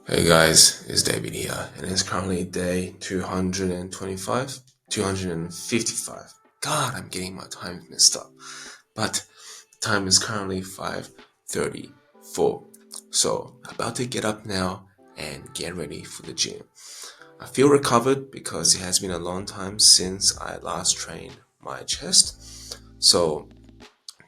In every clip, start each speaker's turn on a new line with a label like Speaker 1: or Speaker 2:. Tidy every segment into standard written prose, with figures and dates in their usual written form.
Speaker 1: Hey guys, it's David here, and it's currently day 225, 255. God, I'm getting my time messed up. But the time is currently 5:34. So, about to get up now and get ready for the gym. I feel recovered because it has been a long time since I last trained my chest. So,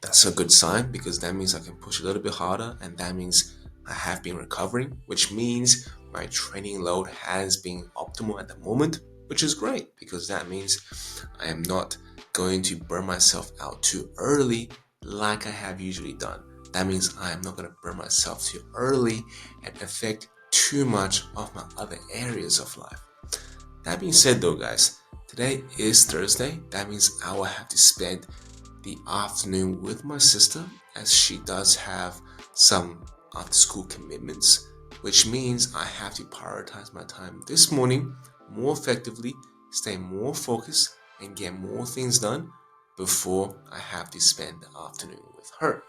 Speaker 1: that's a good sign because that means I can push a little bit harder, and that means I have been recovering, which means my training load has been optimal at the moment, which is great because that means I am not going to burn myself out too early like I have usually done. That means I am not going to burn myself too early and affect too much of my other areas of life. That being said, though, guys, today is Thursday. That means I will have to spend the afternoon with my sister as she does have some after school commitments, which means I have to prioritize my time this morning more effectively, stay more focused, and get more things done before I have to spend the afternoon with her.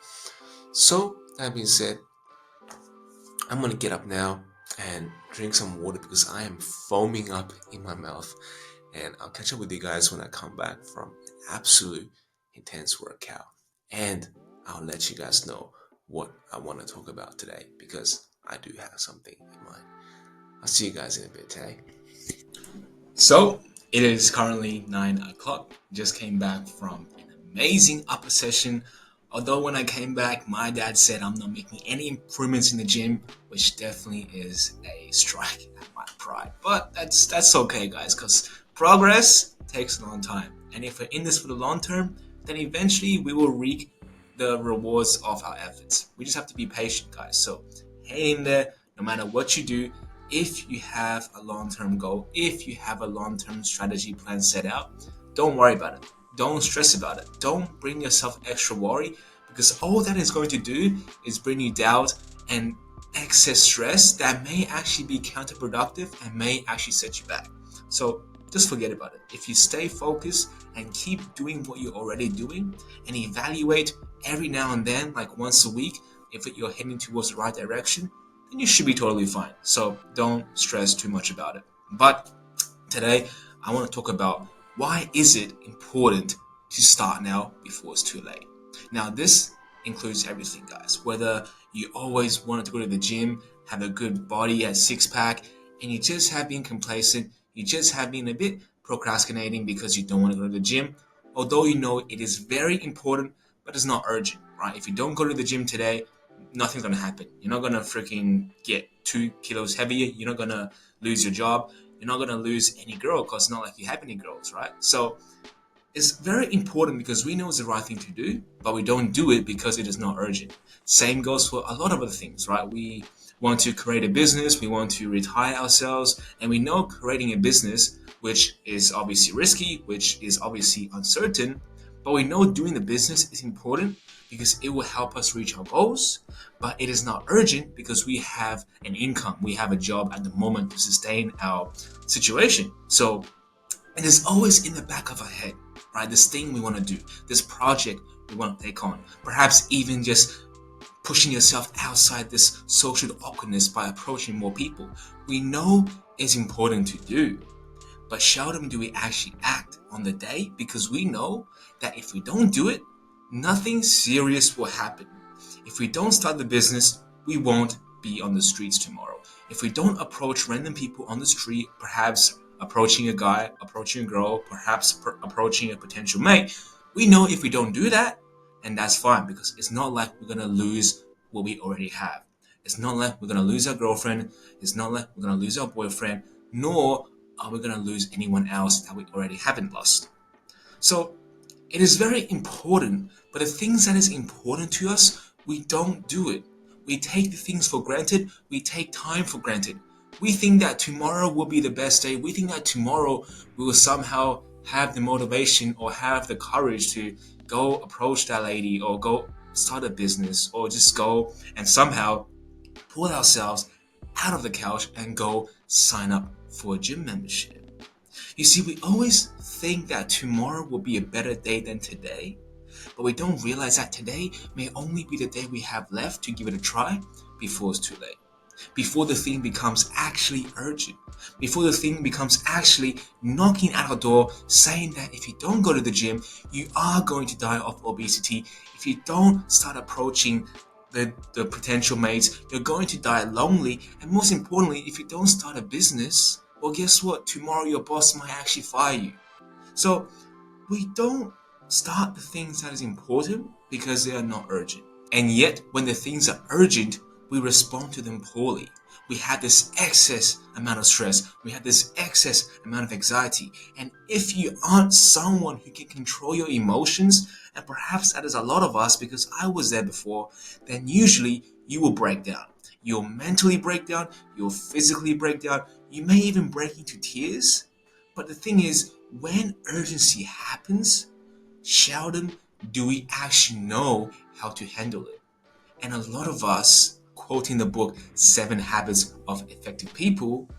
Speaker 1: So, that being said, I'm gonna get up now and drink some water because I am foaming up in my mouth. And I'll catch up with you guys when I come back from an absolute intense workout. And I'll let you guys know what I want to talk about today because I do have something in mind. I'll see you guys in a bit, eh?
Speaker 2: So it is currently 9 o'clock. Just came back from an amazing upper session. Although when I came back, my dad said I'm not making any improvements in the gym, which definitely is a strike at my pride. But that's okay, guys, because progress takes a long time. And if we're in this for the long term, then eventually we will reap the rewards of our efforts. We just have to be patient, guys. So hang in there, no matter what you do. If you have a long term goal, if you have a long term strategy plan set out, don't worry about it. Don't stress about it. Don't bring yourself extra worry because all that is going to do is bring you doubt and excess stress that may actually be counterproductive and may actually set you back. So just forget about it. If you stay focused and keep doing what you're already doing and evaluate every now and then, like once a week, if you're heading towards the right direction, then you should be totally fine. So don't stress too much about it. But today, I want to talk about why is it important to start now before it's too late. Now, this includes everything, guys. Whether you always wanted to go to the gym, have a good body, a six pack, and you just have been complacent, you just have been a bit procrastinating because you don't want to go to the gym, although you know it is very important, but it's not urgent, right? If you don't go to the gym today, nothing's gonna happen. You're not gonna freaking get 2 kilos heavier. You're not gonna lose your job. You're not gonna lose any girl because it's not like you have any girls, right? So it's very important because we know it's the right thing to do, but we don't do it because it is not urgent. Same goes for a lot of other things, right? We want to create a business, we want to retire ourselves, and we know creating a business, which is obviously risky, which is obviously uncertain, but we know doing the business is important because it will help us reach our goals, but it is not urgent because we have an income, we have a job at the moment to sustain our situation. So it is always in the back of our head, right? This thing we want to do, this project we want to take on, perhaps even just pushing yourself outside this social awkwardness by approaching more people. We know it's important to do, but seldom do we actually act on the day because we know that if we don't do it, nothing serious will happen. If we don't start the business, we won't be on the streets tomorrow. If we don't approach random people on the street, perhaps approaching a guy, approaching a girl, perhaps approaching a potential mate, we know if we don't do that, and that's fine because it's not like we're gonna lose what we already have. It's not like we're gonna lose our girlfriend. It's not like we're gonna lose our boyfriend, nor are we gonna lose anyone else that we already haven't lost. So it is very important, but the things that is important to us, we don't do it. We take the things for granted, we take time for granted. We think that tomorrow will be the best day. We think that tomorrow we will somehow have the motivation or have the courage to go approach that lady or go start a business or just go and somehow pull ourselves out of the couch and go sign up for a gym membership. You see, we always think that tomorrow will be a better day than today, but we don't realize that today may only be the day we have left to give it a try before it's too late. before the thing becomes actually urgent, before the thing becomes actually knocking at our door saying that if you don't go to the gym, you are going to die of obesity. If you don't start approaching the potential mates, you're going to die lonely. And most importantly, if you don't start a business, well, guess what? Tomorrow your boss might actually fire you. So we don't start the things that is important because they are not urgent. And yet, when the things are urgent, we respond to them poorly. We have this excess amount of stress. We have this excess amount of anxiety. And if you aren't someone who can control your emotions, and perhaps that is a lot of us because I was there before, then usually you will break down. You'll mentally break down. You'll physically break down. You may even break into tears. But the thing is, when urgency happens, seldom do we actually know how to handle it. And a lot of us, quoting the book Seven Habits of Effective People,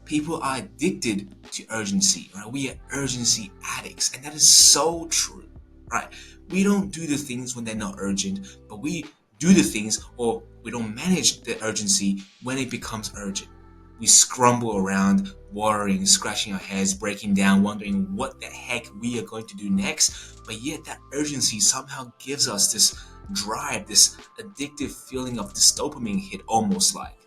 Speaker 2: people are addicted to urgency, right? We are urgency addicts, and that is so true, right? We don't do the things when they're not urgent, but we do the things or we don't manage the urgency when it becomes urgent. We scramble around, worrying, scratching our heads, breaking down, wondering what the heck we are going to do next. But yet, that urgency somehow gives us this drive, this addictive feeling of this dopamine hit, almost like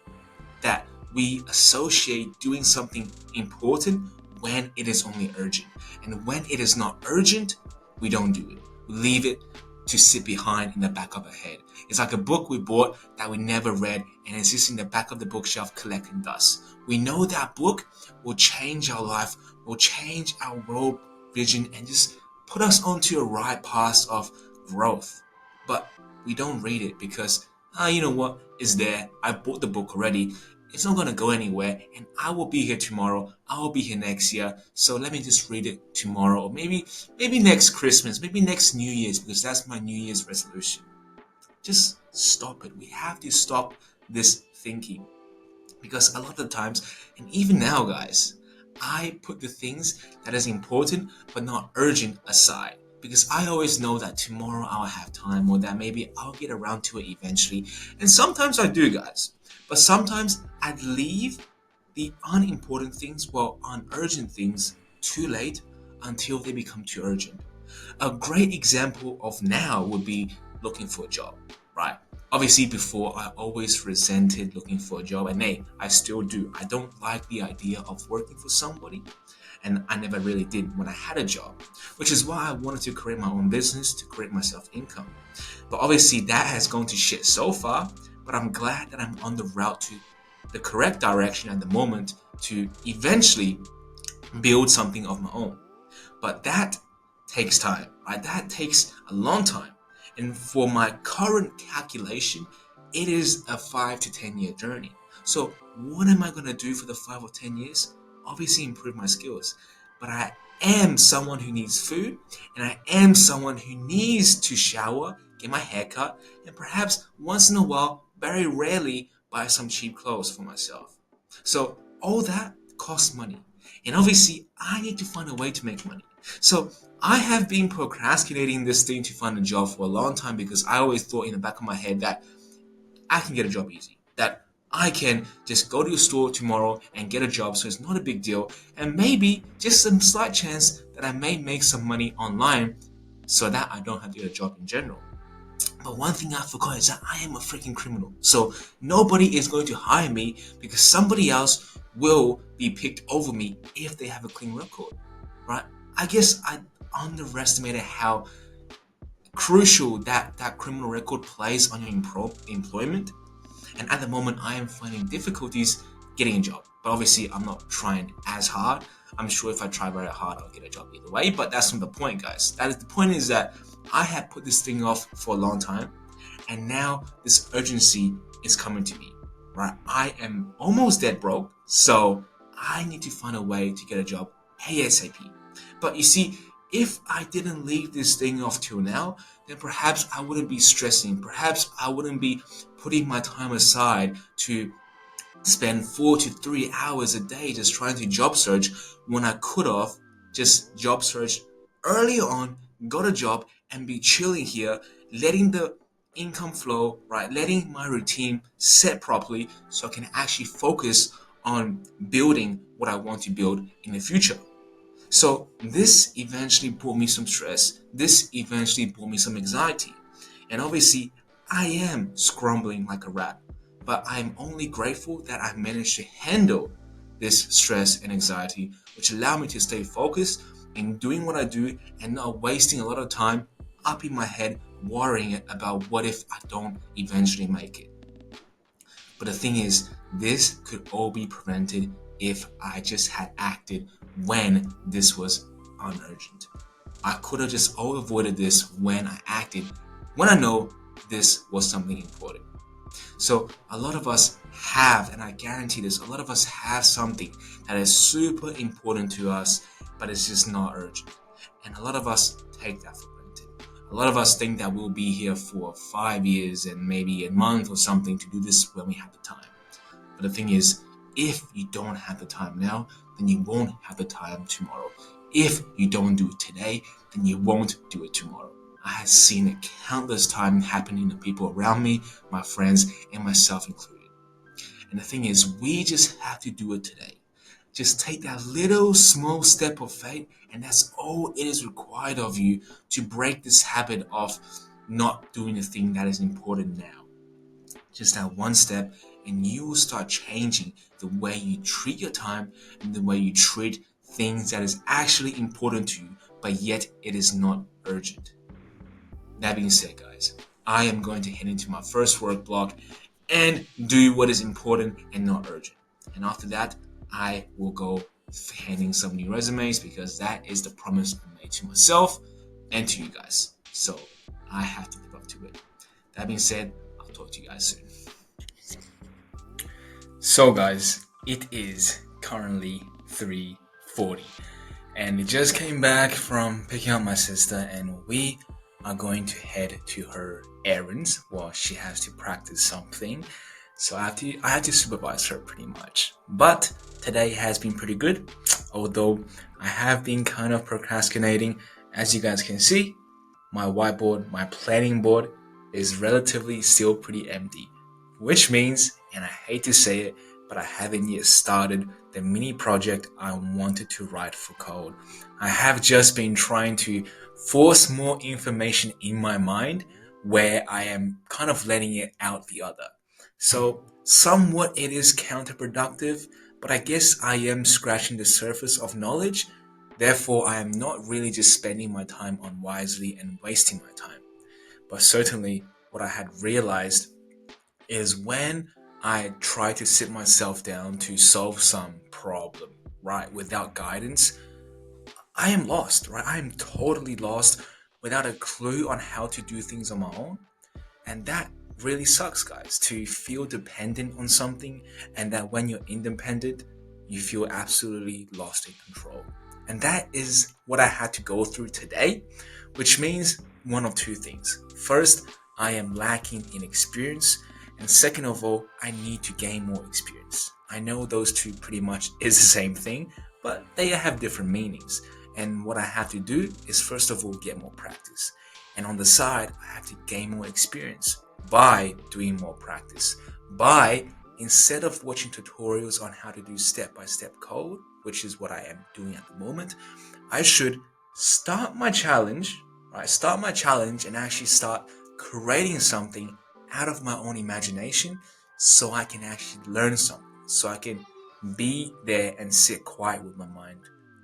Speaker 2: that we associate doing something important when it is only urgent. And when it is not urgent, we don't do it. We leave it to sit behind in the back of our head. It's like a book we bought that we never read and it's just in the back of the bookshelf collecting dust. We know that book will change our life, will change our world vision and just put us onto a right path of growth. But we don't read it because, you know what, it's there. I bought the book already. It's not going to go anywhere and I will be here tomorrow. I will be here next year. So let me just read it tomorrow or maybe next Christmas, maybe next New Year's because that's my New Year's resolution. Just stop it. We have to stop this thinking because a lot of the times, and even now guys, I put the things that is important but not urgent aside because I always know that tomorrow I'll have time or that maybe I'll get around to it eventually. And sometimes I do, guys. But sometimes I leave the unimportant things, well, unurgent things, too late until they become too urgent. A great example of now would be looking for a job, right? Obviously, before I always resented looking for a job, and hey, I still do. I don't like the idea of working for somebody, and I never really did when I had a job, which is why I wanted to create my own business to create myself income. But obviously, that has gone to shit so far, but I'm glad that I'm on the route to the correct direction at the moment to eventually build something of my own. But that takes time, right? That takes a long time. And for my current calculation, it is a 5 to 10 year journey. So what am I going to do for the 5 or 10 years? Obviously improve my skills. But I am someone who needs food and I am someone who needs to shower, get my hair cut, and perhaps once in a while, very rarely, buy some cheap clothes for myself. So all that costs money. And obviously, I need to find a way to make money. So I have been procrastinating this thing to find a job for a long time because I always thought in the back of my head that I can get a job easy. That I can just go to a store tomorrow and get a job, so it's not a big deal. And maybe just some slight chance that I may make some money online so that I don't have to get a job in general. But one thing I forgot is that I am a freaking criminal. So nobody is going to hire me because somebody else will be picked over me if they have a clean record, right? I guess I underestimated how crucial that criminal record plays on your employment. And at the moment, I am finding difficulties getting a job. But obviously, I'm not trying as hard. I'm sure if I try very hard, I'll get a job either way. But that's not the point, guys. The point is that I had put this thing off for a long time. And now this urgency is coming to me, right? I am almost dead broke. So I need to find a way to get a job ASAP. But you see, if I didn't leave this thing off till now, then perhaps I wouldn't be stressing. Perhaps I wouldn't be putting my time aside to spend 4 to 3 hours a day just trying to job search when I could have just job searched early on, got a job, and be chilling here, letting the income flow, right? Letting my routine set properly so I can actually focus on building what I want to build in the future. So this eventually brought me some stress. This eventually brought me some anxiety. And obviously, I am scrambling like a rat. But I'm only grateful that I managed to handle this stress and anxiety, which allowed me to stay focused in doing what I do and not wasting a lot of time up in my head worrying about what if I don't eventually make it. But the thing is, this could all be prevented if I just had acted when this was unurgent. I could have just all avoided this when I acted, when I know this was something important. So a lot of us have, and I guarantee this, a lot of us have something that is super important to us, but it's just not urgent. And a lot of us take that for granted. A lot of us think that we'll be here for 5 years and maybe a month or something to do this when we have the time. But the thing is, if you don't have the time now, then you won't have the time tomorrow. If you don't do it today, then you won't do it tomorrow. I have seen it countless times happening to people around me, my friends, and myself included. And the thing is, we just have to do it today. Just take that little small step of faith, and that's all it is required of you to break this habit of not doing the thing that is important now. Just that one step, and you will start changing the way you treat your time and the way you treat things that is actually important to you, but yet it is not urgent. That being said, guys, I am going to head into my first work block and do what is important and not urgent. And after that, I will go handing some new resumes because that is the promise I made to myself and to you guys. So I have to live up to it. That being said, I'll talk to you guys soon. So guys, it is currently 3:40 and it just came back from picking up my sister, and we are going to head to her errands while she has to practice something. So I had to supervise her pretty much. But today has been pretty good, although I have been kind of procrastinating. As you guys can see, my whiteboard, my planning board is relatively still pretty empty, which means, and I hate to say it, but I haven't yet started the mini project I wanted to write for code. I have just been trying to force more information in my mind where I am kind of letting it out the other. So somewhat it is counterproductive, but I guess I am scratching the surface of knowledge. Therefore, I am not really just spending my time unwisely and wasting my time. But certainly what I had realized is when I try to sit myself down to solve some problem, right, without guidance, I am lost, right? I am totally lost without a clue on how to do things on my own. And that really sucks, guys, to feel dependent on something, and that when you're independent, you feel absolutely lost in control. And that is what I had to go through today, which means one of two things. First, I am lacking in experience. And second of all, I need to gain more experience. I know those two pretty much is the same thing, but they have different meanings. And what I have to do is first of all get more practice. And on the side, I have to gain more experience by doing more practice. By, instead of watching tutorials on how to do step-by-step code, which is what I am doing at the moment, I should start my challenge, right? Start my challenge and actually start creating something out of my own imagination so I can actually learn something. So I can be there and sit quiet with my mind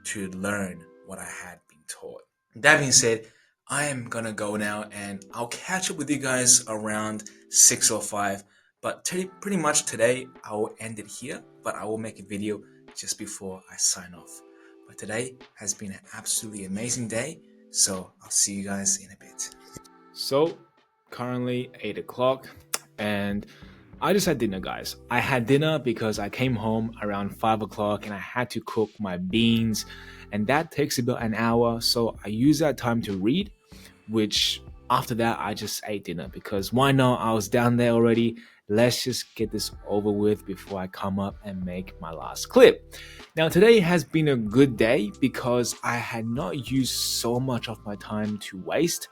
Speaker 2: to learn what I had been taught. That being said, I am gonna go now and I'll catch up with you guys around 6 or 5. But pretty much today I will end it here, but I will make a video just before I sign off. But today has been an absolutely amazing day, so I'll see you guys in a bit. So currently 8 o'clock and I just had dinner, guys. I had dinner because I came home around 5 o'clock and I had to cook my beans, and that takes about an hour. So I used that time to read, which after that I just ate dinner because why not? I was down there already. Let's just get this over with before I come up and make my last clip. Now today has been a good day because I had not used so much of my time to waste.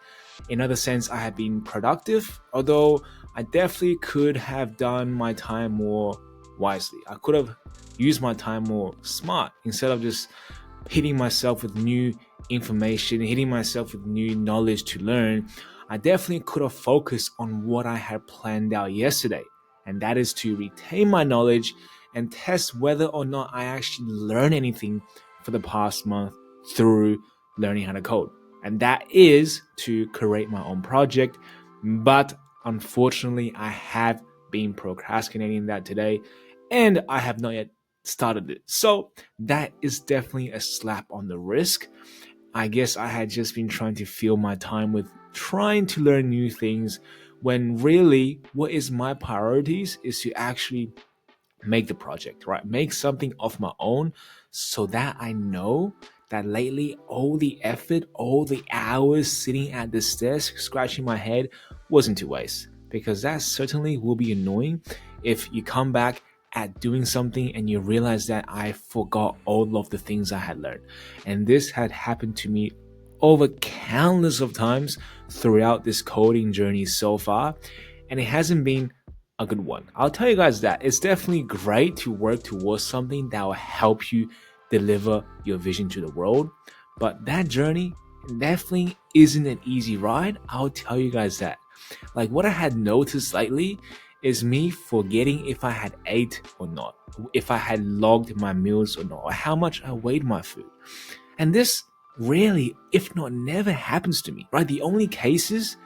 Speaker 2: In other sense, I have been productive, although I definitely could have done my time more wisely. I could have used my time more smart instead of just hitting myself with new information, hitting myself with new knowledge to learn. I definitely could have focused on what I had planned out yesterday, and that is to retain my knowledge and test whether or not I actually learned anything for the past month through learning how to code. And that is to create my own project. But unfortunately, I have been procrastinating that today, and I have not yet started it. So that is definitely a slap on the wrist. I guess I had just been trying to fill my time with trying to learn new things when really what is my priorities is to actually make the project, right? Make something of my own so that I know that lately all the effort, all the hours sitting at this desk, scratching my head wasn't to waste. Because that certainly will be annoying if you come back at doing something and you realize that I forgot all of the things I had learned. And this had happened to me over countless of times throughout this coding journey so far. And it hasn't been a good one. I'll tell you guys that it's definitely great to work towards something that will help you deliver your vision to the world. But that journey definitely isn't an easy ride. I'll tell you guys that. Like what I had noticed lately is me forgetting if I had ate or not, if I had logged my meals or not, or how much I weighed my food. And this rarely, if not never, happens to me, right? The only cases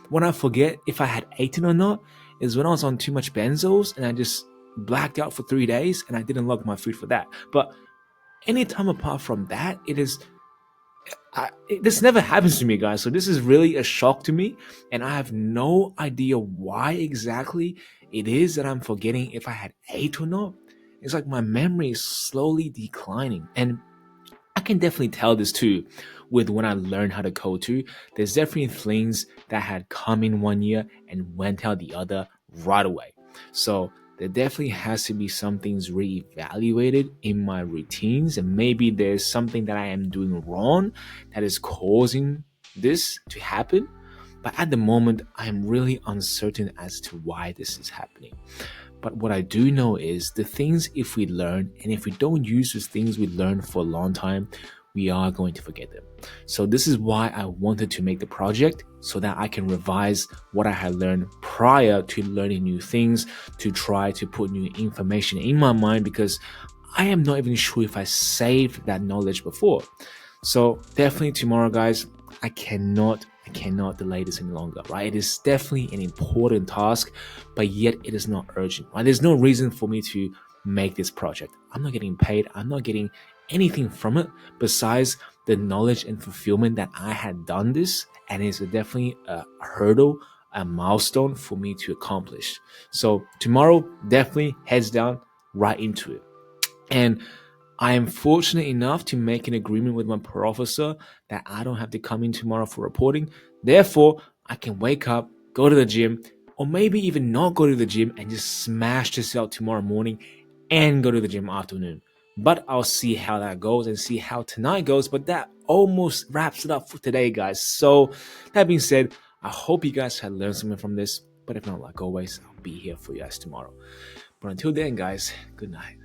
Speaker 2: when I forget if I had eaten or not is when I was on too much benzos and I just blacked out for 3 days and I didn't log my food for that. But anytime apart from that, this never happens to me, guys. So this is really a shock to me, and I have no idea why exactly it is that I'm forgetting if I had ate or not. It's like my memory is slowly declining, and I can definitely tell this too with when I learned how to code too. There's definitely things that had come in one year and went out the other right away. So there definitely has to be some things reevaluated in my routines, and maybe there's something that I am doing wrong that is causing this to happen. But at the moment, I am really uncertain as to why this is happening. But what I do know is the things, if we learn and if we don't use those things we learned for a long time, we are going to forget them. So this is why I wanted to make the project so that I can revise what I had learned prior to learning new things, to try to put new information in my mind, because I am not even sure if I saved that knowledge before. So definitely tomorrow, guys, I cannot delay this any longer, right? It is definitely an important task, but yet it is not urgent, right? There's no reason for me to make this project. I'm not getting paid. I'm not getting anything from it besides the knowledge and fulfillment that I had done this, and it's definitely a hurdle, a milestone for me to accomplish. So tomorrow, definitely heads down right into it. And I am fortunate enough to make an agreement with my professor that I don't have to come in tomorrow for reporting. Therefore, I can wake up, go to the gym, or maybe even not go to the gym and just smash this out tomorrow morning and go to the gym afternoon. But I'll see how that goes and see how tonight goes. But that almost wraps it up for today, guys. So that being said, I hope you guys had learned something from this. But if not, like always, I'll be here for you guys tomorrow. But until then, guys, good night.